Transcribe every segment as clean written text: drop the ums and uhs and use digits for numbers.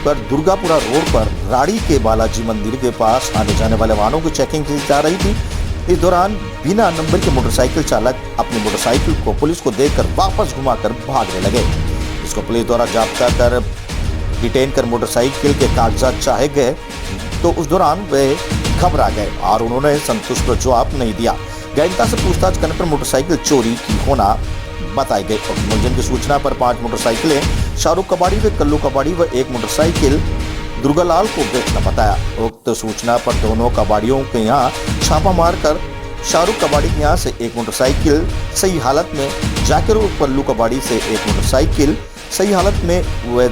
पर दुर्गापुरा रोड पर राड़ी के बालाजी मंदिर के पास आने जाने वाले वाहनों की चेकिंग की जा रही थी। इस दौरान बिना नंबर के मोटरसाइकिल चालक अपनी मोटरसाइकिल को पुलिस को देखकर वापस घुमाकर भागने लगे। इसको पुलिस द्वारा जाब्ता कर डिटेन कर मोटरसाइकिल के कागजात चाहे गए तो उस दौरान वे घबरा गए और उन्होंने संतुष्ट जवाब नहीं दिया। गैंता से पूछताछ करने पर मोटरसाइकिल चोरी की होना बताई गई। मुलजिम की सूचना पर 5 मोटरसाइकिलें शाहरुख कबाड़ी व कल्लू कबाड़ी व 1 मोटरसाइकिल दुर्गालाल को बेचना बताया। उक्त सूचना पर दोनों कबाड़ियों के यहाँ छापा मारकर शाहरुख कबाड़ी के यहाँ से 1 मोटरसाइकिल सही हालत में, जाकिर कल्लू कबाड़ी से 1 मोटरसाइकिल सही हालत में व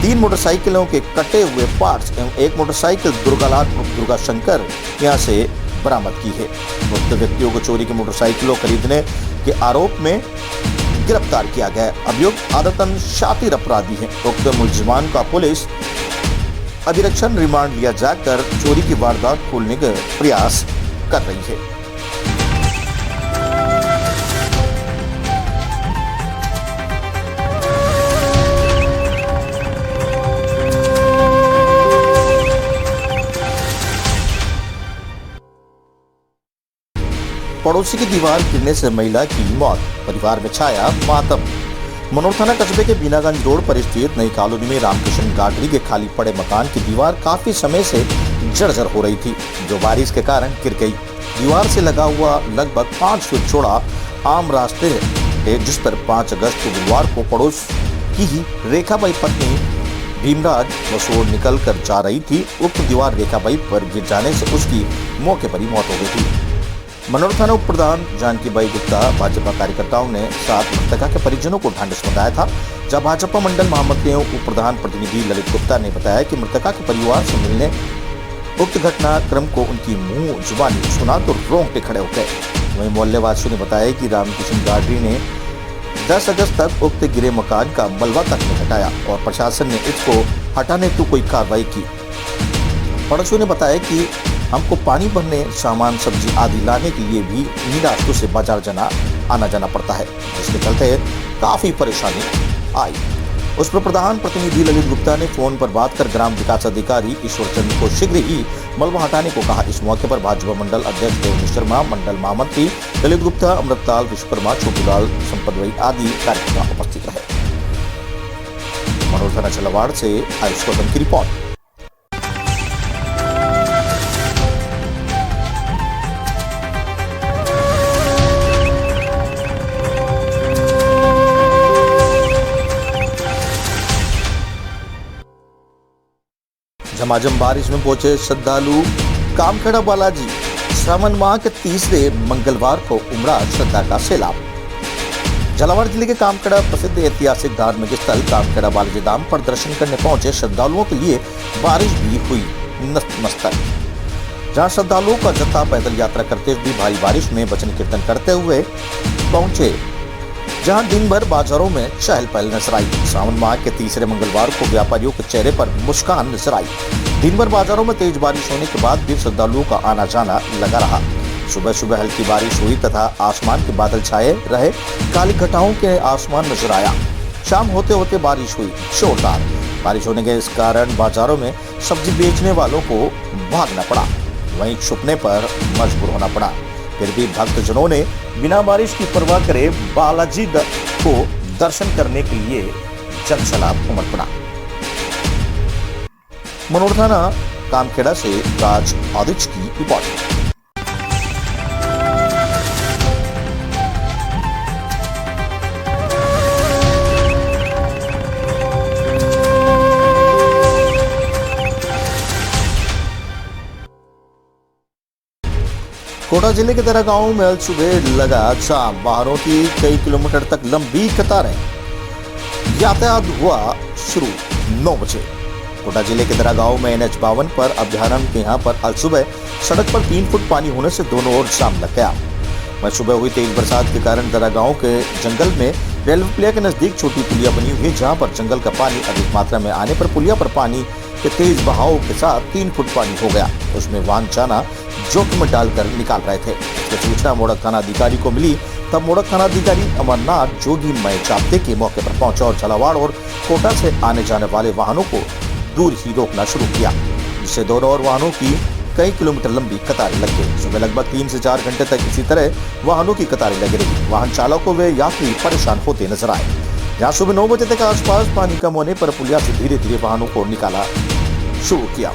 3 मोटरसाइकिलों के कटे हुए पार्ट्स एवं 1 मोटरसाइकिल दुर्गालाल दुर्गा शंकर यहाँ से बरामद की है। उक्त व्यक्तियों को चोरी की मोटरसाइकिलों खरीदने के आरोप में गिरफ्तार किया गया। अभियुक्त आदतन शातिर अपराधी हैं। उक्त मुलजिमान का पुलिस अभिरक्षण रिमांड लिया जाकर चोरी की वारदात खोलने का प्रयास कर रही है। पड़ोसी की दीवार गिरने से महिला की मौत, परिवार में छाया मातम। मनोर थाना कस्बे के बीनागंज रोड पर स्थित नई कॉलोनी में रामकिशन गाडरी के खाली पड़े मकान की दीवार काफी समय से जर्जर हो रही थी, जो बारिश के कारण गिर गई। दीवार से लगा हुआ लगभग 5 फीट चौड़ा आम रास्ते है, जिस पर 5 अगस्त को गुरुवार को पड़ोस की ही रेखाबाई पत्नी भीमराज मसूर निकल कर जा रही थी। उक्त दीवार रेखाबाई पर गिर जाने से उसकी मौके पर ही मौत हो गई थी। मनोर थाना उप प्रधान जानकीबाई गुप्ता भाजपा कार्यकर्ताओं ने साथ मृतका के परिजनों को ढांढस बंधाया था। जब भाजपा मंडल महामंत्री एवं उप प्रधान प्रतिनिधि ललित गुप्ता ने बताया कि मृतका के परिवार से मिलने उक्त घटनाक्रम को उनकी मुंह जुबानी सुना तो रोंगटे खड़े हो गए। वहीं मोहल्ले वासियों ने बताया कि रामकिशन गाडरी ने 10 अगस्त तक उक्त गिरे मकान का मलबा तक नहीं हटाया और प्रशासन ने इसको हटाने की कोई कार्रवाई की। पड़ोसियों ने बताया कि हमको पानी भरने, सामान, सब्जी आदि लाने के लिए भी इन्हीं रास्तों से बाजार आना जाना पड़ता है, जिसके चलते काफी परेशानी आई। उस पर प्रधान प्रतिनिधि ललित गुप्ता ने फोन पर बात कर ग्राम विकास अधिकारी ईश्वर चंद्र को शीघ्र ही मलबा हटाने को कहा। इस मौके पर भाजपा मंडल अध्यक्ष देवेंद्र शर्मा, मंडल महामंत्री ललित गुप्ता, अमृतलाल विश्वकर्मा, छोटूलाल संपतवई आदि कार्यकर्ता उपस्थित रहे। मनोर थाना चलवाड़ से आयुष गौतम की रिपोर्ट। झमाझम बारिश में पहुंचे श्रद्धालु कामखेड़ा बालाजी। श्रावण माह के तीसरे मंगलवार को उमड़ा श्रद्धा का सैलाब। झालावाड़ जिले के कामखेड़ा प्रसिद्ध ऐतिहासिक धार्मिक स्थल कामखेड़ा बालाजी धाम पर दर्शन करने पहुंचे श्रद्धालुओं के लिए बारिश भी हुई नतमस्तक। जहां श्रद्धालुओं का जत्था पैदल यात्रा करते हुए भारी बारिश में भजन कीर्तन करते हुए पहुंचे, जहां दिन भर बाजारों में चहल पहल नजर आई। श्रावण माह के तीसरे मंगलवार को व्यापारियों के चेहरे पर मुस्कान नजर आई। दिन भर बाजारों में तेज बारिश होने के बाद भी श्रद्धालुओं का आना जाना लगा रहा। सुबह सुबह हल्की बारिश हुई तथा आसमान के बादल छाए रहे, काली घटाओं के आसमान नजर आया। शाम होते होते बारिश हुई जोरदार। बारिश होने के इस कारण बाजारों में सब्जी बेचने वालों को भागना पड़ा, वहीं छुपने पर मजबूर होना पड़ा। फिर भी भक्तजनों ने बिना बारिश की परवाह करे बालाजी को दर्शन करने के लिए जनसैलाब उमड़ पड़ा। मनोर थाना कामखेड़ा से राज आदिच की रिपोर्ट। कोटा जिले के दरा गांव में आज सुबह लगा जाम। वाहनों की कई किलोमीटर तक लंबी कतारें। यातायात हुआ शुरू 9 बजे। कोटा जिले के दरा गांव में NH 52 पर अभ्यारण्य के यहाँ पर आज सुबह सड़क पर 3 फुट पानी होने से दोनों ओर जाम लग गया। वहीं सुबह हुई तेज बरसात के कारण दरा गांव के जंगल में रेलवे पुलिया के नजदीक छोटी पुलिया बनी हुई है, जहाँ पर जंगल का पानी अधिक मात्रा में आने पर पुलिया पर पानी के तेज बहाव के साथ 3 फुट पानी हो गया। उसमें वाहन जाना जोखिम में डालकर निकाल रहे थे। इसकी सूचना मोड़क थाना अधिकारी को मिली, तब मोड़क थाना अधिकारी अमरनाथ जोगी मय जाप्ते के मौके पर पहुंचा और झालावाड़ और कोटा से आने जाने वाले वाहनों को दूर ही रोकना शुरू किया, जिससे दोनों और वाहनों की कई किलोमीटर लंबी कतारें लग गई। सुबह लगभग 3 से 4 घंटे तक इसी तरह वाहनों की कतारें लगी रही। वाहन चालकों व यात्री परेशान होते नजर आए। यहाँ सुबह 9 बजे तक आसपास पानी कम होने पर पुलिया से धीरे धीरे वाहनों को निकाला शुरू किया।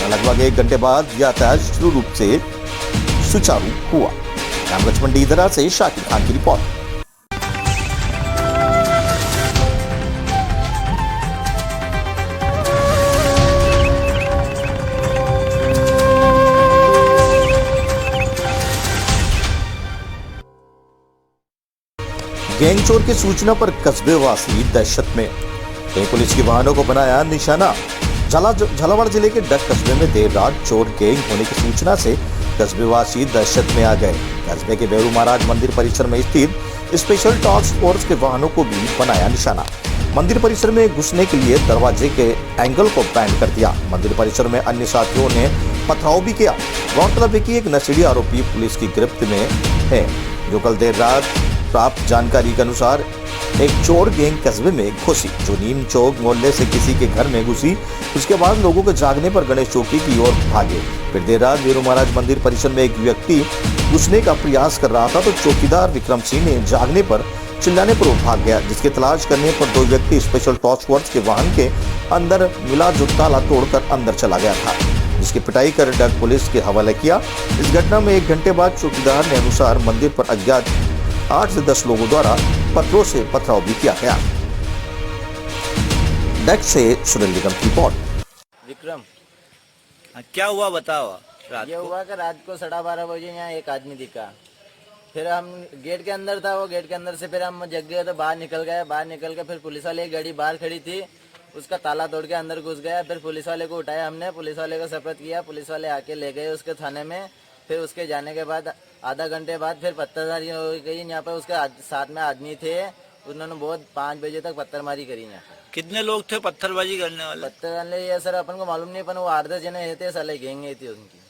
लगभग 1 घंटे बाद यातायात शुरू रूप से सुचारू हुआ। लक्ष्मण डीधरा से शाकिर खान की रिपोर्ट। गैंगचोर की सूचना पर कस्बे वासी दहशत में। कई पुलिस के वाहनों को बनाया निशाना। झालावाड़ जिले के डग कस्बे में देर रात चोर गैंग होने की सूचना से कस्बे वासी दहशत में आ गए। कस्बे के बेरू महाराज मंदिर परिसर में स्थित स्पेशल टास्क फोर्स के वाहनों को भी बनाया निशाना। मंदिर परिसर में घुसने के लिए दरवाजे के एंगल को बैंड कर दिया। मंदिर परिसर में अन्य साथियों ने पथराव भी किया। गौरतलब है कि एक नशीली आरोपी पुलिस की गिरफ्त में है, जो कल देर रात प्राप्त जानकारी के अनुसार एक चोर गैंग कस्बे में घुसी, जो नीम चौक मोहल्ले से किसी के घर में घुसी। उसके बाद लोगों के जागने पर गणेश चौकी की ओर भागे। फिर देर रात वीरू महाराज मंदिर परिसर में एक व्यक्ति घुसने का प्रयास कर रहा था, तो चौकीदार विक्रम सिंह ने जागने पर चिल्लाने पर वो भाग गया, जिसके तलाश करने पर 2 व्यक्ति स्पेशल टास्क फोर्स के वाहन के अंदर मिला, जो ताला तोड़कर अंदर चला गया था, जिसकी पिटाई कर डग पुलिस के हवाले किया। इस घटना में 1 घंटे बाद चौकीदार ने अनुसार मंदिर पर अज्ञात 8 से 10 लोगों द्वारा पत्थरों से पथराव भी किया गया। डग से सुनील निगम की रिपोर्ट। विक्रम, क्या हुआ बताओ। ये हुआ कि रात को 12:30 बजे यहाँ एक आदमी दिखा। फिर हम गेट के अंदर था, वो गेट के अंदर से फिर हम जग गए तो बाहर निकल गए। बाहर निकल के फिर पुलिस वाले की गाड़ी बाहर खड़ी थी, उसका ताला तोड़ के अंदर घुस गया। फिर पुलिस वाले को उठाया हमने, पुलिस वाले को शपथ किया, पुलिस वाले आके ले गए उसके थाने में। फिर उसके जाने के बाद आधा घंटे बाद फिर पत्थरमारी हो गई। यहाँ पर उसके साथ में आदमी थे, उन्होंने बहुत 5 बजे तक पत्थरमारी करी। यहाँ कितने लोग थे पत्थरबाजी करने वाले? पत्थर वाले ये सर अपन को मालूम नहीं, पर वो 8-10 जने थे, साले गैंग थी उनकी।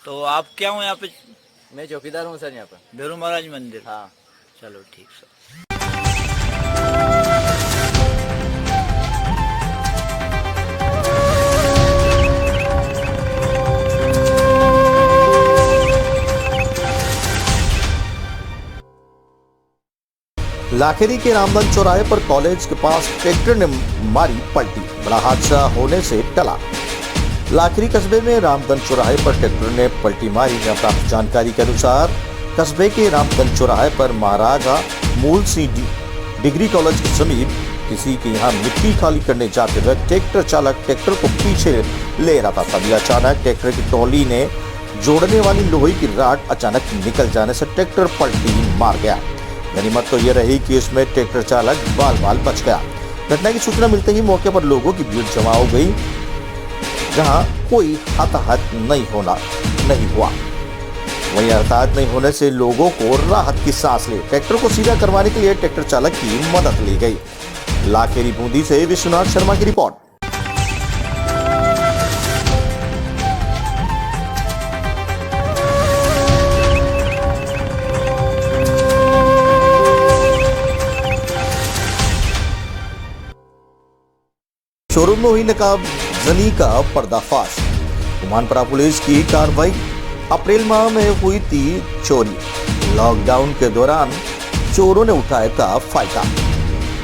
तो आप क्या हो यहाँ पे? मैं चौकीदार हूँ सर यहाँ पर, बेरू महाराज मंदिर। हाँ चलो ठीक सर। लाखेरी के रामधन चौराहे पर कॉलेज के पास ट्रैक्टर ने मारी पलटी, बड़ा हादसा होने से टला। लाखेरी कस्बे में रामधन चौराहे पर ट्रैक्टर ने पलटी मारी। प्राप्त जानकारी के अनुसार कस्बे के रामधन चौराहे पर महाराजा मूल सिंह डिग्री कॉलेज के समीप किसी के यहाँ मिट्टी खाली करने जाते वक्त ट्रैक्टर चालक ट्रैक्टर को पीछे ले रहा था। तभी अचानक ट्रैक्टर की ट्रॉली ने जोड़ने वाली लोहे की राड अचानक निकल जाने से ट्रैक्टर पलटी मार गया। गनीमत तो ये रही कि उसमें ट्रैक्टर चालक बाल बच गया। घटना की सूचना मिलते ही मौके पर लोगों की भीड़ जमा हो गई, जहां कोई हताहत नहीं हुआ। वहीं हताहत नहीं होने से लोगों को राहत की सांस ली। ट्रैक्टर को सीधा करवाने के लिए ट्रैक्टर चालक की मदद ली गई। लाखेरी बूंदी से विश्वनाथ शर्मा की रिपोर्ट। शोरूम में हुई नकाबजनी का पर्दाफाश। गुमानपुरा पुलिस की कार्रवाई। अप्रैल माह में हुई थी चोरी। लॉकडाउन के दौरान चोरों ने उठाया था फायदा।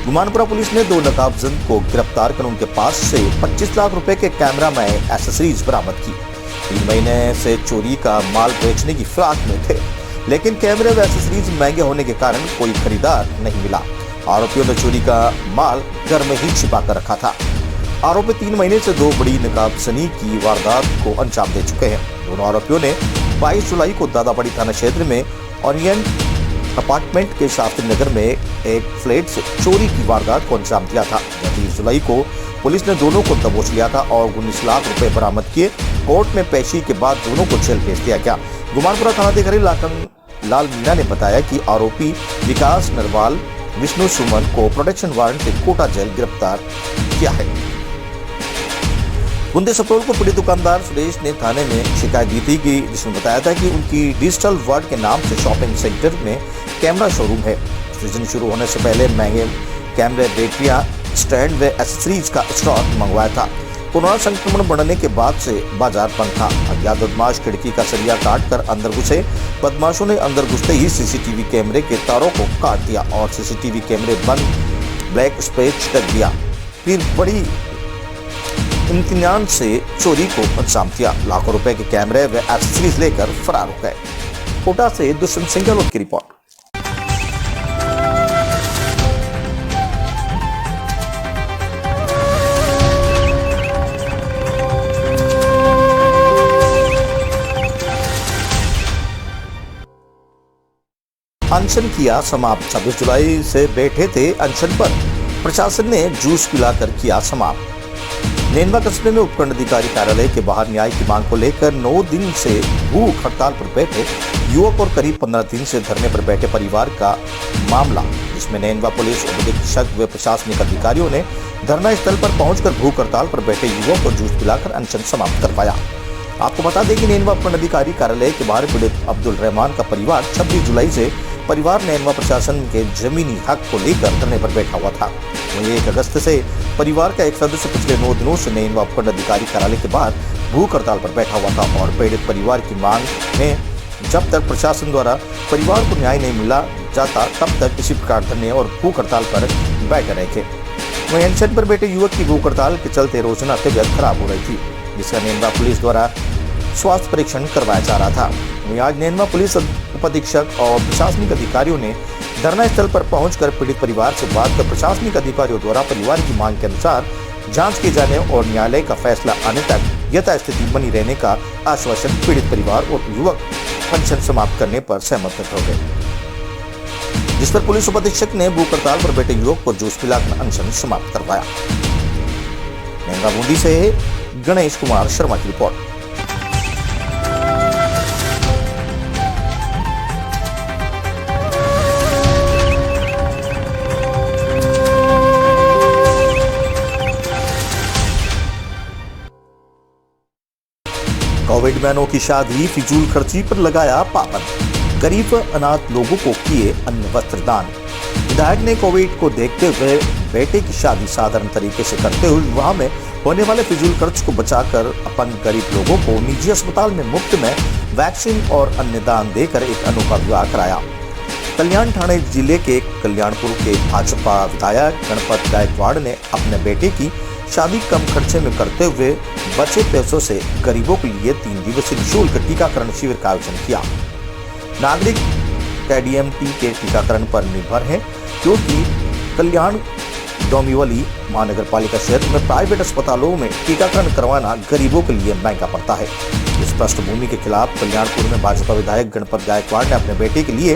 गुमानपुरा पुलिस ने 2 नकाबजन को गिरफ्तार कर उनके पास से 25 लाख रुपए के कैमरा में एसेसरीज बरामद की। 3 महीने से चोरी का माल बेचने की फिराक में थे, लेकिन कैमरे व एसेसरीज महंगे होने के कारण कोई खरीदार नहीं मिला। आरोपियों ने चोरी का माल घर में ही छिपा कर रखा था। आरोपी 3 महीने से 2 बड़ी नकाबजनी की वारदात को अंजाम दे चुके हैं। दोनों आरोपियों ने 22 जुलाई को दादापड़ी थाना क्षेत्र में ओरिएंट अपार्टमेंट के शास्त्री नगर में एक फ्लैट से चोरी की वारदात को अंजाम दिया था। 30 जुलाई को पुलिस ने दोनों को दबोच लिया था और 19 लाख रुपए बरामद किए। कोर्ट में पेशी के बाद दोनों को जेल भेज दिया गया। गुमानपुरा थानाधिकारी लाल मीणा ने बताया कि आरोपी विकास नरवाल विष्णु सुमन को प्रोटेक्शन वारंट से कोटा जेल गिरफ्तार किया है। बुंदे सप्रोल को पीड़ित दुकानदार सुरेश ने थाने में शिकायत दी थी कि जिसमें बताया था कि उनकी डिजिटल वर्ल्ड के नाम से शॉपिंग सेंटर में कैमरा शोरूम है। सीजन शुरू होने से पहले महंगे कैमरे, बैटरियां, स्टैंड व एसेसरीज का स्टॉक मंगवाया था। कोरोना संक्रमण बढ़ने के बाद से बाजार बंद था। अज्ञात बदमाश खिड़की का सरिया काटकर अंदर घुसे। बदमाशों ने अंदर घुसते ही सीसीटीवी कैमरे के तारों को काट दिया और सीसीटीवी कैमरे बंद ब्लैक स्पेच कर दिया। फिर बड़ी इम्तिनान से चोरी को अंजाम दिया। लाखों रुपए के कैमरे व एक्सेसरीज लेकर फरार हो गए। कोटा से दुष्यंत सिंह गहलोत की रिपोर्ट। अनशन किया समाप्त। 26 जुलाई से बैठे थे अनशन पर, प्रशासन ने जूस पिलाकर किया समाप्त। नेनवा कस्बे में उपखंड अधिकारी कार्यालय के बाहर न्याय की मांग को लेकर 9 दिन से भूख हड़ताल पर बैठे युवक और करीब 15 दिन से धरने पर बैठे परिवार का मामला, जिसमें नेनवा पुलिस अधीक्षक व प्रशासनिक अधिकारियों ने धरना स्थल पर पहुंचकर भूख हड़ताल पर बैठे युवक को जूस पिलाकर अनशन समाप्त करवाया। आपको बता दें कि नेनवा उपखंड अधिकारी कार्यालय के बाहर पीड़ित अब्दुल रहमान का परिवार 26 जुलाई से परिवार नेनवा प्रशासन के जमीनी हक को लेकर धरने पर बैठा हुआ था। वहीं 1 अगस्त से परिवार का एक सदस्य पिछले 9 दिनों से नेनवा उपखंड अधिकारी कार्यालय के बाहर भूख हड़ताल पर बैठा हुआ था और पीड़ित परिवार की मांग में जब तक प्रशासन द्वारा परिवार को न्याय नहीं मिला जाता तब तक इसी प्रकार धरने और भूख हड़ताल पर बैठे रहे थे। वहीं अनशन पर बैठे युवक की भूख हड़ताल के चलते रोजाना तबियत खराब हो रही थी, जिसका नेनवा पुलिस द्वारा स्वास्थ्य परीक्षण करवाया जा रहा था। वहीं आज नेनवा पुलिस उपाधीक्षक और प्रशासनिक अधिकारियों ने धरना स्थल पर पहुंचकर पीड़ित परिवार से बात कर प्रशासनिक अधिकारियों द्वारा परिवार की मांग के अनुसार जांच किए जाने और न्यायालय का फैसला आने तक यथास्थिति बनी रहने का आश्वासन पीड़ित परिवार और युवक अनशन समाप्त करने पर सहमत हो गए, जिस पर पुलिस उपाधीक्षक ने भूख हड़ताल पर बैठे युवक को जूस पिलाकर अनशन समाप्त करवाया। नेनवा बूंदी से गणेश कुमार शर्मा की रिपोर्ट। कोविड में अनोखी शादी, फिजूल खर्ची पर लगाया पाबंद। गरीब अनाथ लोगों को किए अन्न वस्त्र दान। विधायक ने कोविड को देखते हुए बेटे की शादी साधारण तरीके से करते हुए विवाह में होने वाले फिजूल खर्च को बचाकर अपंग गरीब लोगों को निजी अस्पताल में मुफ्त में वैक्सीन और अन्य दान देकर एक अनोखा विवाह कराया। कल्याण ठाणे जिले के कल्याणपुर के भाजपा विधायक गणपत गायकवाड़ ने अपने बेटे की शादी कम खर्चे में करते हुए बचे पैसों से गरीबों के लिए 3 दिवसीय निःशुल्क टीकाकरण शिविर का आयोजन किया। नागरिक KDMT के टीकाकरण पर निर्भर है, क्योंकि कल्याण डोंबिवली महानगर पालिका क्षेत्र में प्राइवेट अस्पतालों में टीकाकरण करवाना गरीबों के लिए महंगा पड़ता है। इस पृष्ठभूमि के खिलाफ कल्याणपुर में भाजपा विधायक गणपत गायकवाड़ ने अपने बेटे के लिए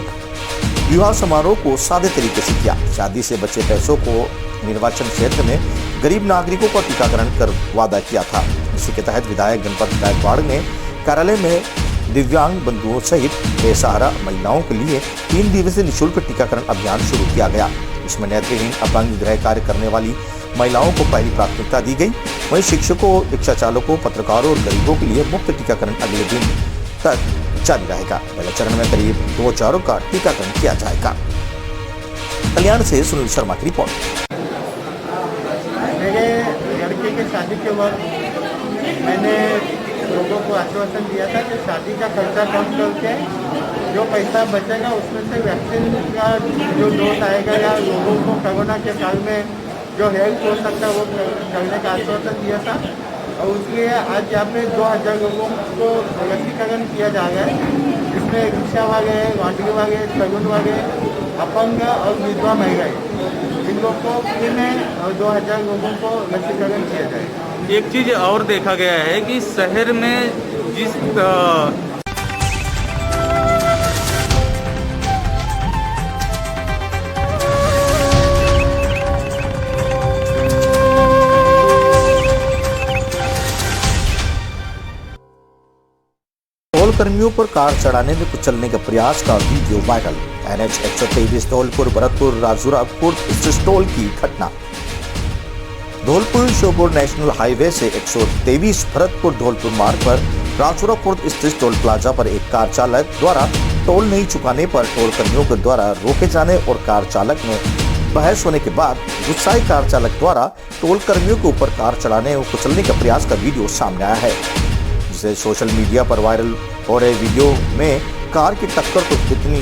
विवाह समारोह को सादे तरीके से किया। शादी से बचे पैसों को निर्वाचन क्षेत्र में गरीब नागरिकों का टीकाकरण कर वादा किया था। इसी के तहत विधायक गणपत गायकवाड़ ने कार्यालय में दिव्यांग बंधुओं सहित बेसहारा महिलाओं के लिए 3 दिवसीय निःशुल्क टीकाकरण अभियान शुरू किया गया। इसमें नेत्रहीन, अपंग, गृह कार्य करने वाली महिलाओं को पहली प्राथमिकता दी गई। वहीं शिक्षकों, रिक्शा चालकों, पत्रकारों और गरीबों के लिए मुफ्त टीकाकरण अगले दिन तक जारी रहेगा। पहले चरण में करीब 2,000 का टीकाकरण किया जाएगा। कल्याण से सुनील शर्मा की रिपोर्ट। मेरे लड़के के शादी के वक्त मैंने लोगों को आश्वासन दिया था कि शादी का खर्चा कम करके जो पैसा बचेगा उसमें से वैक्सीन का जो डोज आएगा या लोगों को कोरोना के काल में जो हेल्प हो सकता है वो करने का आश्वासन दिया था। और उसलिए आज यहाँ पे 2,000 लोगों को लसीकरण किया जा रहा है, जिसमें रिक्शा वाले, लॉन्ड्री वाले, सलून वाले, अपंग और विधवा महिलाएं, इन लोगों को फ्री में 2,000 लोगों को लसीकरण किया जाएगा। एक चीज़ और देखा गया है कि शहर में जिस टोल कर्मियों पर कार चढ़ाने में कुचलने का प्रयास का video viral. NH 123 Dholpur Bharatpur Rajura स्थित टोल की घटना। धौलपुर श्योपुर नेशनल हाईवे से 123 भरतपुर धौलपुर मार्ग पर राजूरा स्थित टोल प्लाजा पर एक कार चालक द्वारा टोल नहीं चुकाने पर टोल कर्मियों के द्वारा रोके जाने और कार चालक ने बहस होने के बाद गुस्साए कार चालक द्वारा टोल कर्मियों के ऊपर कार चढ़ाने और कुचलने का प्रयास का वीडियो सामने आया है, जिसे सोशल मीडिया पर वायरल हो रहे वीडियो में कार की टक्कर तो इतनी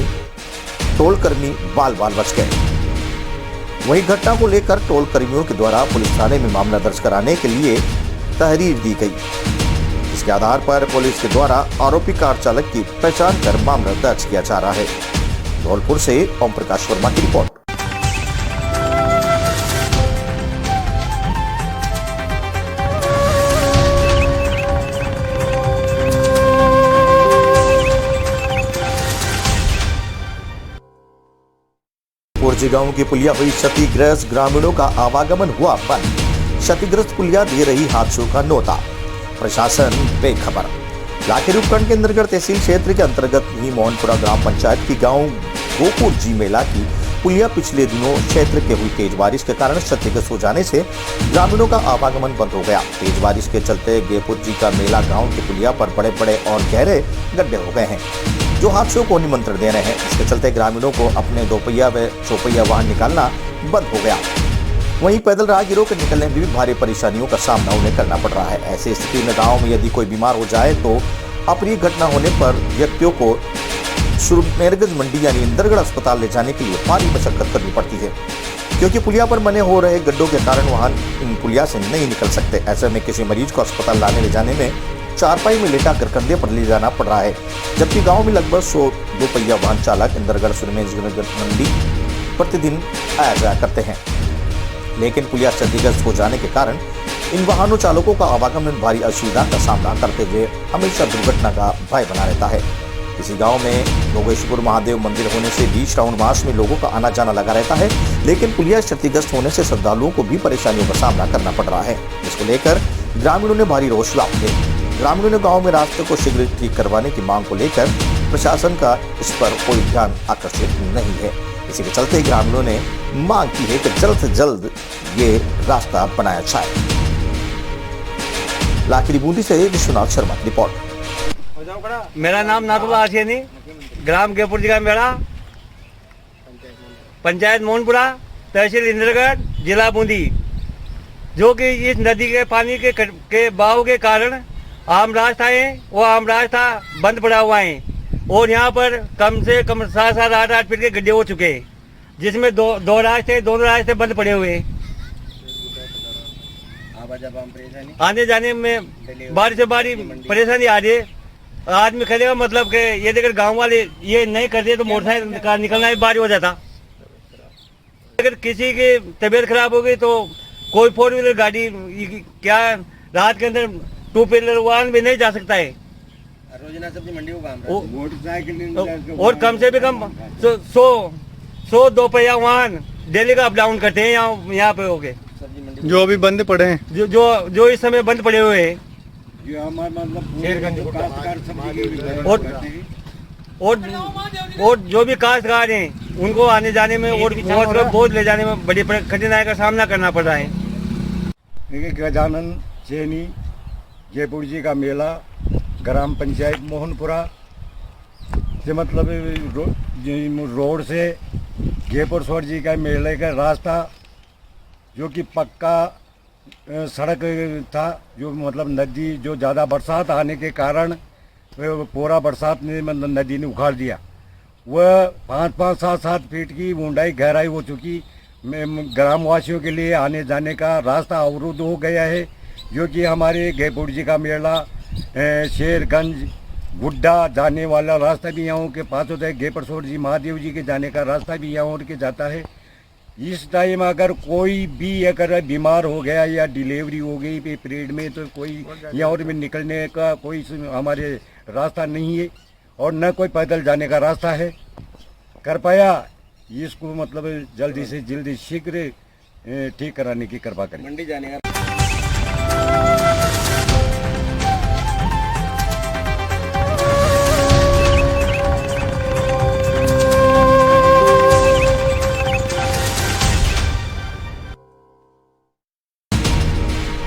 टोल कर्मी बाल बाल बच गए। वहीं घटना को लेकर टोल कर्मियों के द्वारा पुलिस थाने में मामला दर्ज कराने के लिए तहरीर दी गई। इसके आधार पर पुलिस के द्वारा आरोपी कार चालक की पहचान कर मामला दर्ज किया जा रहा है। धौलपुर से ओम प्रकाश वर्मा की रिपोर्ट। पुरजी गांव की पुलिया हुई क्षतिग्रस्त, ग्रामीणों का आवागमन हुआ बंद। क्षतिग्रस्त पुलिया दे रही हादसों का नोता, प्रशासन बेखबर। लाखेरी उपखंड के अंतर्गत तहसील क्षेत्र के अंतर्गत ही मोहनपुरा ग्राम पंचायत की गांव गोपुर जी मेला की पुलिया पिछले दिनों क्षेत्र के हुई तेज बारिश के कारण क्षतिग्रस्त हो जाने से ग्रामीणों का आवागमन बंद हो गया। तेज बारिश के चलते गेपुर जी का मेला गांव की पुलिया पर बड़े बड़े और गहरे गड्ढे हो गए हैं, जो हादसों को निमंत्रण दे रहे हैं। इसके चलते ग्रामीणों को अपने दोपहिया व चौपहिया वाहन निकालना बंद हो गया। वहीं पैदल राहगीरों के निकलने में भी भारी परेशानियों का सामना उन्हें करना पड़ रहा है। ऐसी स्थिति में गाँव में यदि कोई बीमार हो जाए तो अप्रिय घटना होने पर व्यक्तियों को सुरमेरगंज मंडी यानी इंदरगढ़ अस्पताल ले जाने के लिए भारी मशक्कत करनी पड़ती है, क्योंकि पुलिया पर बने हो रहे गड्ढों के कारण वाहन इन पुलिया से नहीं निकल सकते। ऐसे में किसी मरीज को अस्पताल लाने ले जाने में चारपाई में लेटा कर कंधे पर ले जाना पड़ रहा है, जबकि गांव में लगभग 100 दोपहिया वाहन चालक इंदरगढ़ सुरमेरगंज मंडी प्रतिदिन आया जाया करते हैं। लेकिन पुलिया क्षतिग्रस्त हो जाने के कारण इन वाहनों चालकों का आवागमन भारी असुविधा का सामना करते हुए हमेशा दुर्घटना का भय बना रहता है। इसी गांव में योगेश्वर महादेव मंदिर होने से भी श्रावण मास में लोगों का आना जाना लगा रहता है, लेकिन पुलिया क्षतिग्रस्त होने से श्रद्धालुओं को भी परेशानियों का सामना करना पड़ रहा है। इसको लेकर ग्रामीणों ने भारी रोष व्यक्त किया। ग्रामीणों ने गाँव में रास्ते को शीघ्र ठीक करवाने की मांग को लेकर प्रशासन का इस पर कोई ध्यान आकर्षित नहीं है। इसी के चलते ग्रामीणों ने मांग की है कि जल्द से जल्द ये रास्ता बनाया जाए। लाखेरी बूंदी से विश्वनाथ शर्मा की रिपोर्ट। मेरा नाम नाथुल्ला आशियानी, ग्राम गेपुर जी का मेला, पंचायत मोहनपुरा, तहसील इंद्रगढ़, जिला बूंदी। जो कि इस नदी के पानी के बहाव के कारण आम रास्ता है, वो आम रास्ता बंद पड़ा हुआ है और यहाँ पर कम से कम 7-7, 8-8 फीट के गड्ढे हो चुके हैं, जिसमें दोनों रास्ते बंद पड़े हुए हैं। आने जाने में बारिश से बारी परेशानी आ रही है। आदमी खड़ेगा, मतलब कि ये देखकर गांव वाले ये नहीं करते तो मोटरसाइकिल कार निकलना भी बारी हो जाता। अगर किसी की तबीयत खराब हो गई तो कोई 4 व्हीलर गाड़ी, क्या रात के अंदर 2 व्हीलर वाहन भी नहीं जा सकता है। रोजाना सब्जी मंडी को काम मोटरसाइकिल और कम से भी कम 100 दोपहिया वाहन डेली का अप डाउन करते हैं यहाँ पे हो गए, जो अभी बंद पड़े हैं, जो इस समय बंद पड़े हुए हैं। और जो भी काश्तकार हैं उनको आने जाने में और बोझ ले जाने में बड़ी कठिनाई का सामना करना पड़ रहा है। गजानन सैनी जयपुर जी का मेला ग्राम पंचायत मोहनपुरा से, मतलब रोड से जयपुर जी का मेले का रास्ता जो कि पक्का सड़क था, जो मतलब नदी जो ज़्यादा बरसात आने के कारण पूरा बरसात ने मतलब नदी ने उखाड़ दिया। वह 5-5, 7-7 फीट की ऊंचाई गहराई हो चुकी। ग्रामवासियों के लिए आने जाने का रास्ता अवरुद्ध हो गया है, जो कि हमारे गेपुर जी का मेला, शेरगंज, गुड्डा जाने वाला रास्ता भी यहाँ के पास होता है। गेपरसोर जी महादेव जी के जाने का रास्ता भी यहाँ के जाता है। इस टाइम अगर कोई भी अगर बीमार हो गया या डिलीवरी हो गई पीरियड में, तो कोई यहाँ में निकलने का कोई हमारे रास्ता नहीं है और न कोई पैदल जाने का रास्ता है। कृपया इसको मतलब जल्दी से जल्दी शीघ्र ठीक कराने की कृपा करें। मंडी जाने का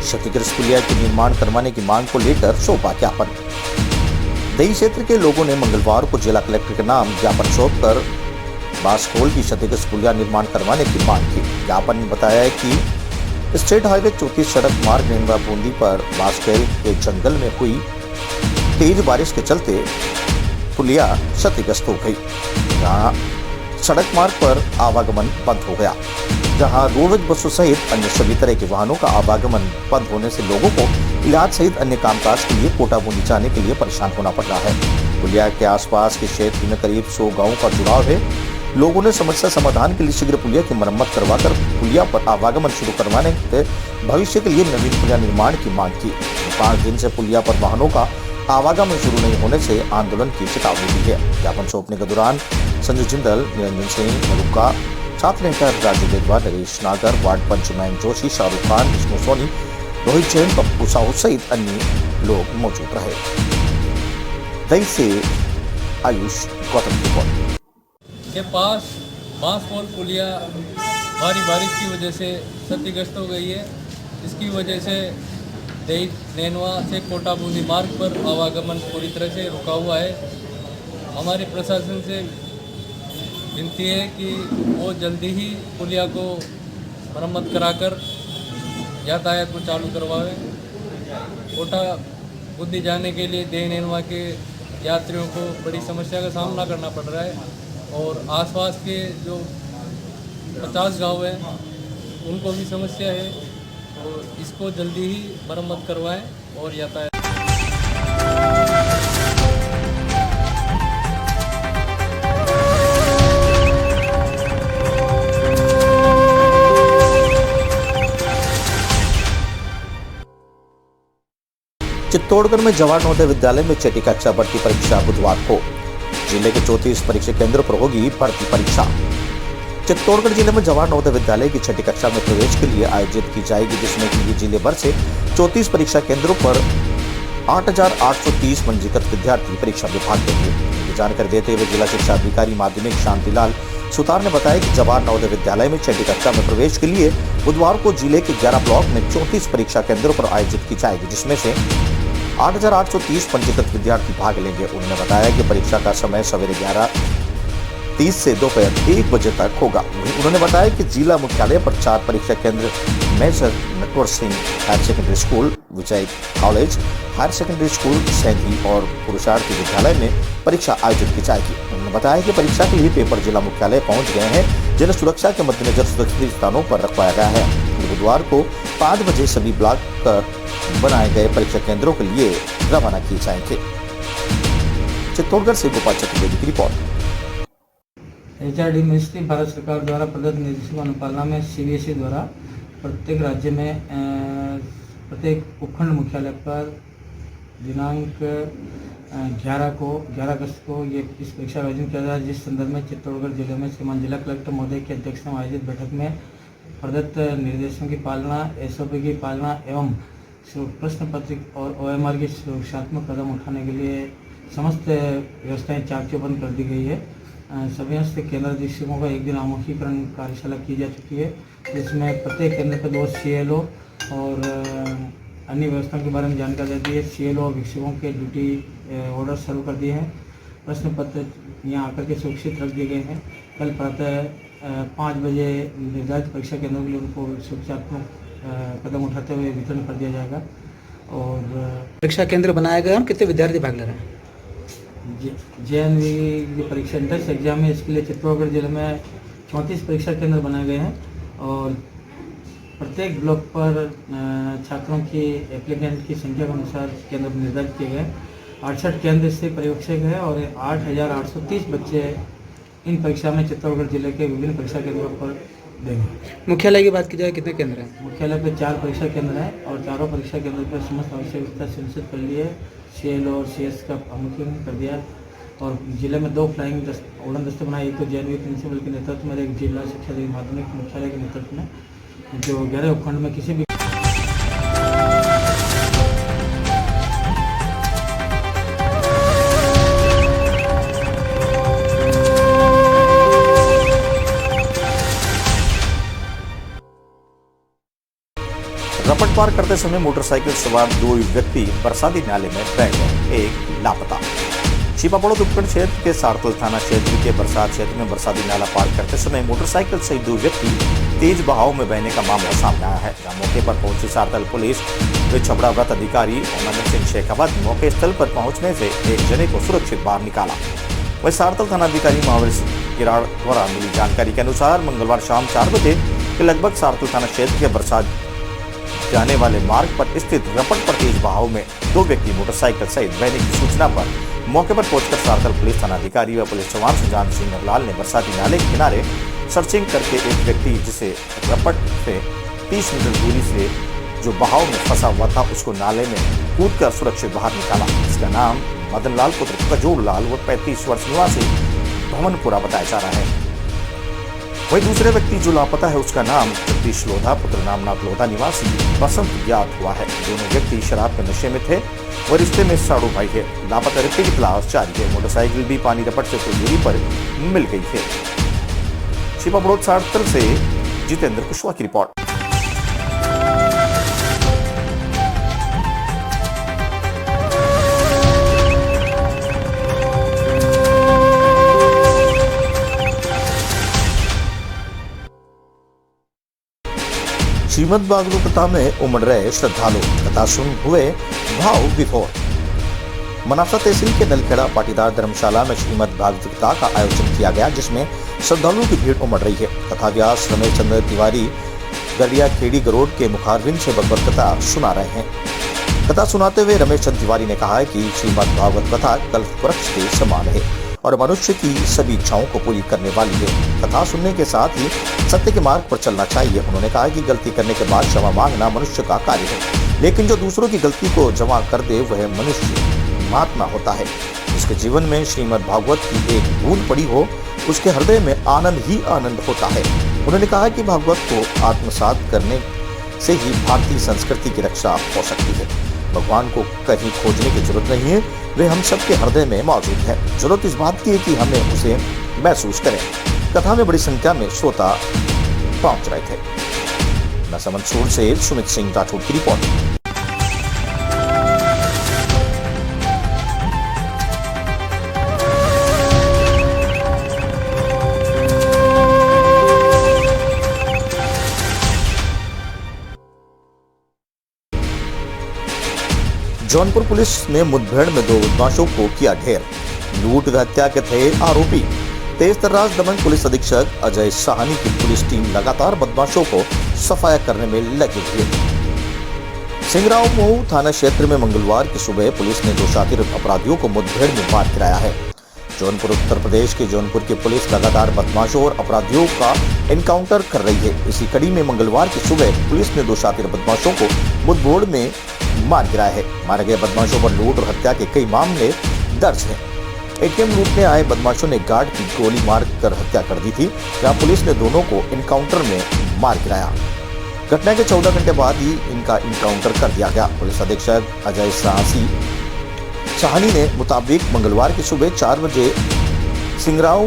क्षतिग्रस्त पुलिया के निर्माण करवाने की मांग को लेकर सौंपा ज्ञापन। दही क्षेत्र के लोगों ने मंगलवार को जिला कलेक्टर के नाम ज्ञापन सौंपकर बासकोल की क्षतिग्रस्त पुलिया निर्माण करवाने की मांग की। ज्ञापन में बताया है कि स्टेट हाईवे 34 सड़क मार्ग नेनवा बूंदी पर बासकोल के जंगल में हुई तेज बारिश के चलते पुलिया क्षतिग्रस्त हो गई, जहां सड़क मार्ग पर आवागमन बंद हो गया, जहां रोडवेज बसों सहित अन्य सभी तरह के वाहनों का आवागमन बंद होने से लोगों को इलाज सहित अन्य कामकाज के लिए कोटा बूंदी जाने के लिए परेशान होना पड़ रहा है। पुलिया के आसपास के क्षेत्र में करीब 100 गाँवों का जुड़ाव है। लोगों ने समस्या समाधान के लिए शीघ्र पुलिया की मरम्मत करवाकर पुलिया पर आवागमन शुरू करवाने के भविष्य के लिए नवीन पुलिया निर्माण की मांग की। 5 दिन से पुलिया पर वाहनों का आवागमन शुरू नहीं होने से आंदोलन की चेतावनी दी है। ज्ञापन सौंपने के दौरान संजय जिंदल, निरंजन सिंह, मरुक्का, छात्र नेता राजू देगवा, नरेश नागर, वार्ड पंच मयंक जोशी, शाहरुख खान, विष्णु सोनी, रोहित जैन, पप्पू साहू सहित अन्य लोग मौजूद रहे। दही से आयुष गौतम की रिपोर्ट। के पास बांसकोल पुलिया भारी बारिश की वजह से क्षतिग्रस्त हो गई है। इसकी वजह से दही नैनवा से कोटा बूंदी मार्ग पर आवागमन पूरी तरह से रुका हुआ है। हमारे प्रशासन से विनती है कि वो जल्दी ही पुलिया को मरम्मत कराकर यातायात को चालू करवाए। कोटा बूंदी जाने के लिए दही नैनवा के यात्रियों को बड़ी समस्या का सामना करना पड़ रहा है और आसपास के जो 50 गांव हैं उनको भी समस्या है, और इसको जल्दी ही मरम्मत करवाएं और यातायात। चित्तौड़गढ़ में जवाहर नवोदय विद्यालय में छठी कक्षा भर्ती परीक्षा बुधवार को। जिले के 34 परीक्षा केंद्र पर होगी भर्ती परीक्षा। चित्तौड़गढ़ जिले में जवाहर नवोदय विद्यालय की छठी कक्षा में प्रवेश के लिए आयोजित की जाएगी, जिसमें कि जिले भर से 34 परीक्षा केंद्रों पर 8,830 पंजीकृत विद्यार्थी परीक्षा में भाग लेंगे। जानकारी देते हुए जिला शिक्षा अधिकारी माध्यमिक शांतिलाल सुतार ने बताया कि जवाहर नवोदय विद्यालय में छठी कक्षा में प्रवेश के लिए बुधवार को जिले के 11 ब्लॉक में 34 परीक्षा केंद्रों पर आयोजित की जाएगी, जिसमें से 8,830 पंजीकृत विद्यार्थी भाग लेंगे। उन्होंने बताया कि परीक्षा का समय सवेरे 11:30 से दोपहर 1 बजे तक होगा। उन्होंने बताया कि जिला मुख्यालय पर 4 परीक्षा केंद्र major Natwar Singh higher secondary school, Vijay college higher secondary school, Saindhi और पुरुषार्थी विद्यालय में परीक्षा आयोजित की जाएगी। उन्होंने बताया कि परीक्षा के लिए पेपर जिला मुख्यालय पहुंच गए हैं, जिन्हें सुरक्षा के मद्देनजर सुरक्षित स्थानों पर रखवाया गया है। बुधवार को 5 बजे सभी ब्लॉक पर बनाए गए परीक्षा केंद्रों के लिए रवाना किए जाएंगे। चित्तौड़गढ़ से गोपाल चतुर्वेदी की रिपोर्ट। HRD मिनिस्ट्री भारत सरकार द्वारा प्रदत्त निर्देशों की अनुपालना में CBSE द्वारा प्रत्येक राज्य में प्रत्येक उपखंड मुख्यालय पर दिनांक 11 अगस्त को ये इस परीक्षा का आयोजन किया जाए, जिस संदर्भ में चित्तौड़गढ़ जिले में श्रीमान जिला कलेक्टर महोदय की अध्यक्षता में आयोजित बैठक में प्रदत्त निर्देशों की पालना, SOP की पालना एवं प्रश्न पत्र और OMR के सुरक्षात्मक कदम उठाने के लिए समस्त व्यवस्थाएं चाक चौबंद कर दी गई है। सभी केंद्राधीशकों का एक दिन आमुखीकरण कार्यशाला की जा चुकी है, जिसमें प्रत्येक केंद्र पर 2 CLO और अन्य व्यवस्थाओं के बारे में जानकारी दी है। CLO वीक्षकों के ड्यूटी ऑर्डर शुरू कर दिए हैं। प्रश्न पत्र यहाँ आकर के सुरक्षित रख दिए गए हैं। कल प्रातः 5 बजे निर्धारित परीक्षा केंद्रों के लिए उनको सुरक्षात्मक कदम उठाते हुए वितरण कर दिया जाएगा। और परीक्षा केंद्र बनाया गया और कितने विद्यार्थी भाग ले रहे हैं? JNV परीक्षा एंट्रेंस एग्जाम है, इसके लिए चित्तौड़गढ़ जिले में 34 परीक्षा केंद्र बनाए गए हैं और प्रत्येक ब्लॉक पर छात्रों की एप्लीकेंट की संख्या के अनुसार केंद्र निर्धारित किए गए। 68 केंद्र से परीक्षक है और 8,830 बच्चे इन परीक्षा में चित्तौड़गढ़ जिले के विभिन्न परीक्षा केंद्रों पर देंगे। मुख्यालय की बात की जाए कितने केंद्र हैं? मुख्यालय पर 4 परीक्षा केंद्र हैं और चारों परीक्षा केंद्र पर समस्त आवश्यक व्यवस्था सुनिश्चित कर लिए। CLO और CS का आमुखीकरण कर दिया और जिले में 2 फ्लाइंग उड़न दस्ते बनाए, एक तो JNV प्रिंसिपल के नेतृत्व में, एक जिला शिक्षा अधिकारी माध्यमिक मुख्यालय के नेतृत्व में, जो 11 उपखंड में किसी भी रपट पार करते समय मोटरसाइकिल सवार 2 व्यक्ति बरसाती नाले में बह गए, एक लापता। छिपापड़ोद उपखंड क्षेत्र के सारतल थाना क्षेत्र के बरसात क्षेत्र में बरसाती नाला पार करते समय मोटरसाइकिल सहित 2 व्यक्ति तेज बहाव में बहने का मामला सामने आया है। जहां मौके पर पहुंची सारतल पुलिस व छबड़ा व्रत अधिकारी अमन सिंह शेखावत मौके स्थल पर पहुंचने से एक जने को सुरक्षित बाहर निकाला। वही सारतल थाना अधिकारी महावीर किराड़ द्वारा मिली जानकारी के अनुसार मंगलवार शाम 4 बजे के लगभग सारतल थाना क्षेत्र के बरसात जाने वाले मार्ग पर स्थित रपट पर तेज बहाव में 2 व्यक्ति मोटरसाइकिल सहित बहने की सूचना पर मौके पर पहुंचकर सारतल पुलिस थाना अधिकारी व पुलिस जवान सुजान सिंह नरलाल ने बरसाती नाले के किनारे सर्चिंग करके एक व्यक्ति जिसे रपट से 30 मीटर दूरी से जो बहाव में फंसा हुआ था उसको नाले में कूदकर सुरक्षित बाहर निकाला। इसका नाम मदन लाल पुत्र कजोड़ लाल व 35 वर्ष निवासी भवनपुरा बताया जा रहा है। वही दूसरे व्यक्ति जो लापता है उसका नाम जगदीश लोधा पुत्र नामनाथ लोधा निवासी बसंत ज्ञात हुआ है। दोनों व्यक्ति शराब के नशे में थे और रिश्ते में साड़ू भाई है। लापता व्यक्ति की तलाश जारी है। मोटरसाइकिल भी पानी रपट से कुछ दूरी पर मिल गई है। छिपापड़ोद सारतल से जितेंद्र कुशवाहा की रिपोर्ट। श्रीमद भागवत कथा में उमड़ रहे श्रद्धालु, कथा सुन हुए भाव विभोर। मनासा तहसील के नलखेड़ा पाटीदार धर्मशाला में श्रीमद भागवत कथा का आयोजन किया गया, जिसमें श्रद्धालुओं की भीड़ उमड़ रही है। कथा व्यास रमेश चंद्र तिवारी गलिया खेड़ी गरोड के मुखारविंद से भगवत कथा सुना रहे हैं। कथा सुनाते हुए रमेश चंद्र तिवारी ने कहा है कि श्रीमद भागवत कथा कल्प वृक्ष के समान है और मनुष्य की सभी इच्छाओं को पूरी करने वाली है। कथा सुनने के साथ ही सत्य के मार्ग पर चलना चाहिए। उन्होंने कहा कि गलती करने के बाद क्षमा मांगना मनुष्य का कार्य है, लेकिन जो दूसरों की गलती को जमा कर दे वह मनुष्य महात्मा होता है। उसके जीवन में श्रीमद भागवत की एक बूंद पड़ी हो, उसके हृदय में आनंद ही आनंद होता है। उन्होंने कहा कि भागवत को आत्मसात करने से ही भारतीय संस्कृति की रक्षा हो सकती है। भगवान को कहीं खोजने की जरूरत नहीं है, वे हम सबके हृदय में मौजूद है। जरूरत इस बात की है कि हमें उसे महसूस करें। कथा में बड़ी संख्या में श्रोता पहुंच रहे थे। नसमंसूर से सुमित सिंह राठौड़ की रिपोर्ट। जौनपुर पुलिस ने मुठभेड़ में 2 बदमाशों को किया ढेर। लूट व हत्या के थे आरोपी। तेज तर्राज दमन पुलिस अधीक्षक अजय साहनी की पुलिस टीम लगातार बदमाशों को सफाया करने में लगी हुई है। सिंगराव महू थाना क्षेत्र में मंगलवार की सुबह पुलिस ने 2 शातिर अपराधियों को मुठभेड़ में मार गिराया है। जौनपुर उत्तर प्रदेश के जौनपुर की पुलिस लगातार बदमाशों और अपराधियों का एनकाउंटर कर रही है। इसी कड़ी में मंगलवार की सुबह पुलिस ने 2 शातिर बदमाशों को मुठभेड़ में मार गिराया है। मारे गए बदमाशों पर लूट और हत्या के कई मामले दर्ज हैं। एटीएम लूटने आए बदमाशों ने गार्ड की गोली मार कर हत्या कर दी थी, जहां पुलिस ने दोनों को एनकाउंटर में मार गिराया। घटना के 14 घंटे बाद ही इनका एनकाउंटर कर दिया गया। पुलिस अधीक्षक अजय साहनी ने मुताबिक मंगलवार की सुबह 4 बजे सिंगराव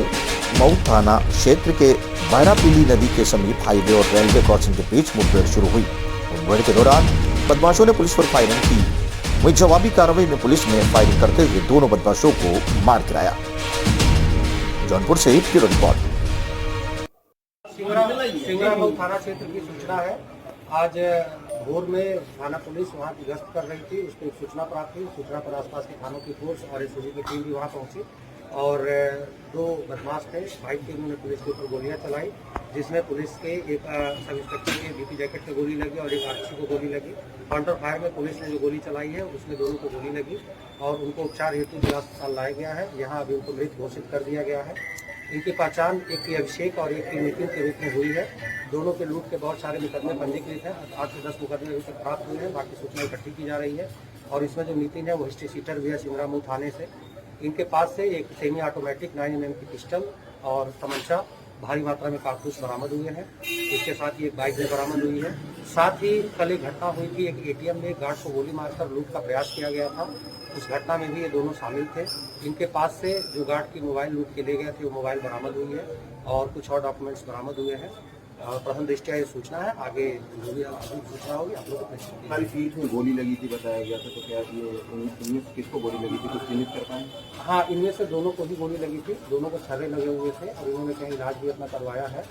मऊ थाना क्षेत्र के बहरापीली नदी के समीप हाईवे और रेलवे क्रॉसिंग के बीच मुठभेड़ शुरू हुई। मुठभेड़ के दौरान बदमाशों ने पुलिस पर फायरिंग की। वहीं जवाबी कार्रवाई में पुलिस ने फायरिंग करते हुए दोनों बदमाशों को मार गिराया। जौनपुर से ब्यूरो रिपोर्ट। सिंगराव थाना क्षेत्र की सूचना है। आज भोर में थाना पुलिस वहां की गश्त कर रही थी। उसको एक सूचना प्राप्त हुई। सूचना पर आसपास के थानों की फोर्स और एसओजी की टीम भी वहां पहुंची और 2 बदमाश थे। बाइक के उन्होंने पुलिस के ऊपर गोलियां चलाई, जिसमें पुलिस के एक सब इंस्पेक्टर के बीपी जैकेट पे गोली लगी और एक आरक्षी को गोली लगी। काउंटर फायर में पुलिस ने जो गोली चलाई है उसमें दोनों को गोली लगी और उनको उपचार हेतु जिला अस्पताल लाया गया है। यहाँ अभी उनको मृत घोषित कर दिया गया है। इनकी पहचान एक की अभिषेक और एक की नितिन के रूप में हुई है। दोनों के लूट के बहुत सारे मुकदमे पंजीकृत हैं। 8 से 10 मुकदमे अभी तक प्राप्त हुए हैं। बाकी सूचना इकट्ठी की जा रही है और इसमें जो नितिन है वो हिस्ट्री सीटर भी है सिंगराव थाने से। इनके पास से एक सेमी ऑटोमेटिक 9mm की पिस्टल और तमंचा, भारी मात्रा में कारतूस बरामद हुए हैं। इसके साथ ही एक बाइक भी बरामद हुई है। साथ ही कल एक घटना हुई थी, एक एटीएम में गार्ड को गोली मारकर लूट का प्रयास किया गया था। उस घटना में भी ये दोनों शामिल थे। इनके पास से जो गार्ड की मोबाइल लूट के ले गए थे वो मोबाइल बरामद हुई है और कुछ और डॉक्यूमेंट्स बरामद हुए हैं। प्रथम दृष्टया ये सूचना है, आगे जो भी अभी सूचना होगी आप लोगों को प्रेषित की हमारी सीट में गोली लगी थी बताया गया था, तो क्या ये इनमें से किसको गोली लगी थी, कुछ चिन्हित कर पाए? हाँ, इनमें से दोनों को ही गोली लगी थी, दोनों को छर्रे लगे हुए थे और इन्होंने कहीं इलाज भी अपना करवाया है,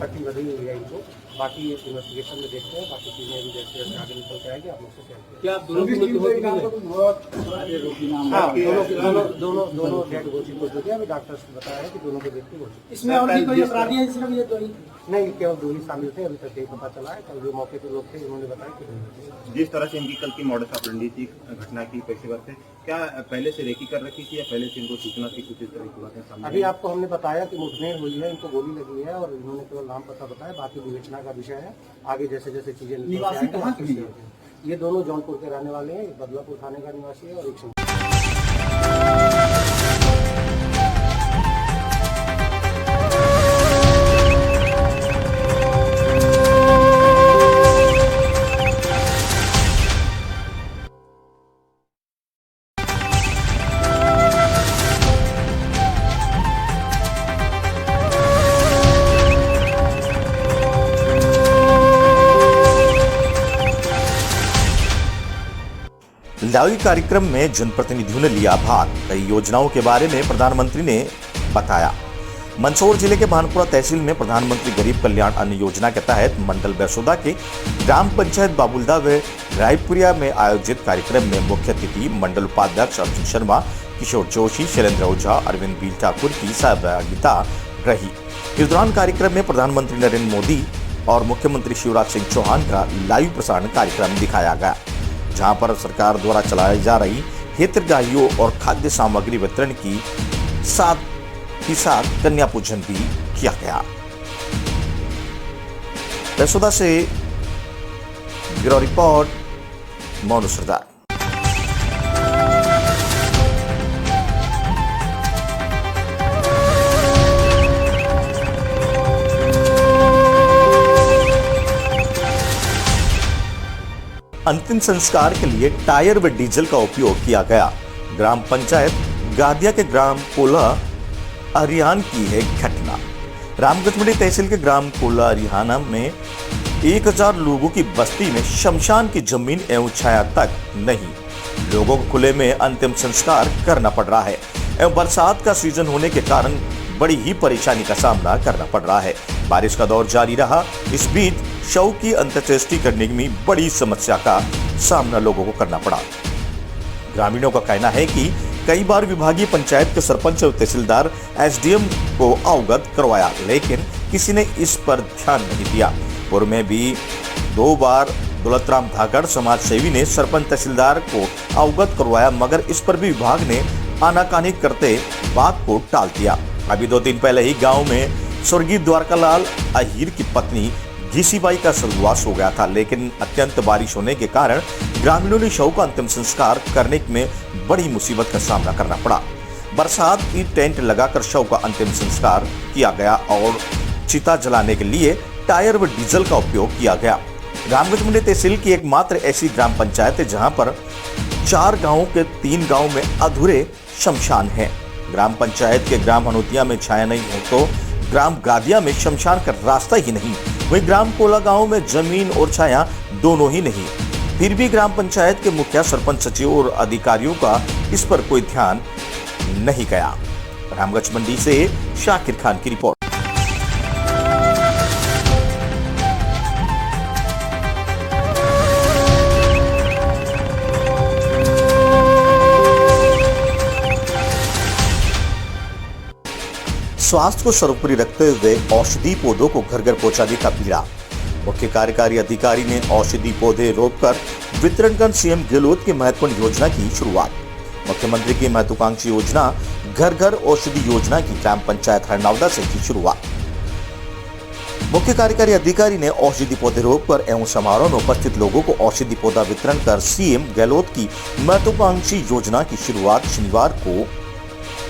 पट्टी बधी हुई है इनको। बाकी इन्वेस्टिगेशन में देखते हैं, बाकी चीज़ें भी जैसे जैसे आगे निकल के आएगी आप लोग से शेयर करेंगे। क्या दोनों डेड हो चुके हैं, अभी डॉक्टर से बताया है कि दोनों को देखते हो चुके। इसमें और भी कोई अपराधी है सिर्फ ये दो ही? नहीं, केवल दो ही शामिल थे, अभी तक यही पता चला है। कल जो मौके पे लोग थे उन्होंने बताया कि जिस तरह से इनकी कल की मॉडस ऑपरेंडी थी घटना की पेशेवर थे, क्या पहले से रेकी कर रखी थी या पहले से इनको सूचना थी कुछ इस तरह की बातें सामने? अभी आपको हमने बताया कि मुठभेड़ हुई है, इनको गोली लगी है और इन्होंने केवल नाम पता बताया, बाकी विवेचना का विषय है। आगे जैसे जैसे चीजें ये दोनों जौनपुर के रहने वाले हैं, एक बदलापुर थाने का निवासी है और एक लाइव कार्यक्रम में जनप्रतिनिधियों ने लिया भाग। कई योजनाओं के बारे में प्रधानमंत्री ने बताया। मंदसौर जिले के भानपुरा तहसील में प्रधानमंत्री गरीब कल्याण अन्न योजना के तहत मंडल बैसोदा के ग्राम पंचायत बाबुलदा व रायपुरिया में आयोजित कार्यक्रम में मुख्य अतिथि मंडल उपाध्यक्ष अर्जुन शर्मा, किशोर जोशी, शैलेंद्र ओझा, अरविंद बील ठाकुर की सहभागिता रही। इस दौरान कार्यक्रम में प्रधानमंत्री नरेंद्र मोदी और मुख्यमंत्री शिवराज सिंह चौहान का लाइव प्रसारण कार्यक्रम दिखाया गया, जहां पर सरकार द्वारा चलाई जा रही हितग्राहियों और खाद्य सामग्री वितरण की साथ कन्या पूजन भी किया गया। बैसोदा से ब्यूरो रिपोर्ट मोनू सरदार। अंतिम संस्कार के लिए टायर व डीजल का उपयोग किया गया। ग्राम पंचायत गादिया के ग्राम कोला अरिहान की है घटना। रामगढ़ मंडी तहसील के ग्राम कोला अरिहाना में 1000 लोगों की बस्ती में शमशान की जमीन एवं छाया तक नहीं। लोगों को खुले में अंतिम संस्कार करना पड़ रहा है एवं बरसात का सीजन होने के कारण बड़ी ही परेशानी का सामना करना पड़ रहा है। बारिश का दौर जारी रहा, इस बीच शव की अंत्येष्टि करने में बड़ी समस्या का सामना लोगों को करना पड़ा। ग्रामीणों का कहना है कि कई बार विभागीय पंचायत के सरपंच और तहसीलदार एसडीएम को अवगत करवाया, लेकिन किसी ने इस पर ध्यान नहीं दिया। पूर्व में भी 2 बार दौलतराम धाकड़ समाज सेवी ने सरपंच तहसीलदार को अवगत करवाया, मगर इस पर भी विभाग ने आनाकानी करते बात को टाल दिया। अभी 2 दिन पहले ही गाँव में स्वर्गीय द्वारकालाल अहीर की पत्नी घीसीबाई का स्वर्गवास हो गया था, लेकिन अत्यंत बारिश होने के कारण ग्रामीणों ने शव का अंतिम संस्कार करने में बड़ी मुसीबत का सामना करना पड़ा। बरसात की टेंट लगाकर शव का अंतिम संस्कार किया गया और चिता जलाने के लिए टायर व डीजल का उपयोग किया गया। रामगढ़ मंडी तहसील की एकमात्र ऐसी ग्राम पंचायत है जहां पर 4 गांवों के 3 गांव में अधूरे शमशान हैं। ग्राम पंचायत के ग्राम हनोतिया में छाया नहीं हो तो ग्राम गादिया में शमशान का रास्ता ही नहीं। वहीं ग्राम कोला गांव में जमीन और छाया दोनों ही नहीं। फिर भी ग्राम पंचायत के मुखिया, सरपंच, सचिव और अधिकारियों का इस पर कोई ध्यान नहीं गया। रामगढ़ मंडी से शाकिर खान की रिपोर्ट। स्वास्थ्य को सर्वोपरि रखते हुए औषधि पौधों को घर घर पहुंचाने का बीड़ा। मुख्य कार्यकारी अधिकारी ने औषधि पौधे रोपकर वितरण कर सीएम गहलोत की महत्वपूर्ण योजना की शुरुआत। मुख्यमंत्री की महत्वाकांक्षी योजना घर घर औषधि योजना की ग्राम पंचायत हरनौदा से की शुरुआत। मुख्य कार्यकारी अधिकारी ने औषधि पौधे रोपकर एवं समारोह में उपस्थित लोगों को औषधि पौधा वितरण कर सीएम गहलोत की महत्वाकांक्षी योजना की शुरुआत शनिवार को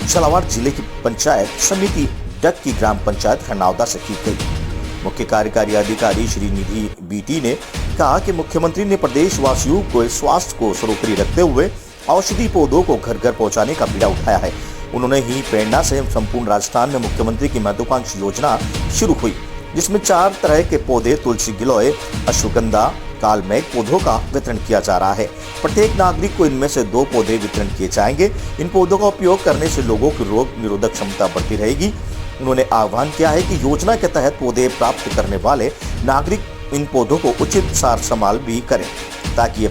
झालावाड़ जिले की पंचायत समिति डक की ग्राम पंचायत हरनौदा से की गई। मुख्य कार्यकारी अधिकारी श्री निधि बीटी ने कहा कि मुख्यमंत्री ने प्रदेशवासियों को स्वास्थ्य को सर्वोपरि रखते हुए औषधि पौधों को घर घर पहुंचाने का बीड़ा उठाया है। उन्होंने ही प्रेरणा से संपूर्ण राजस्थान में मुख्यमंत्री की महत्वाकांक्षी योजना शुरू हुई। जिसमें 4 तरह के पौधे तुलसी गिलोय, अश्वगंधा, कालमेघ पौधों का वितरण किया जा रहा है। प्रत्येक नागरिक को इनमें से 2 पौधे वितरण किए जाएंगे। इन पौधों का उपयोग करने से लोगों की रोग निरोधक क्षमता बढ़ती रहेगी। उन्होंने आह्वान किया है कि योजना के तहत पौधे प्राप्त करने वाले नागरिक इन पौधों को उचित सार संभाल भी करें ताकि ये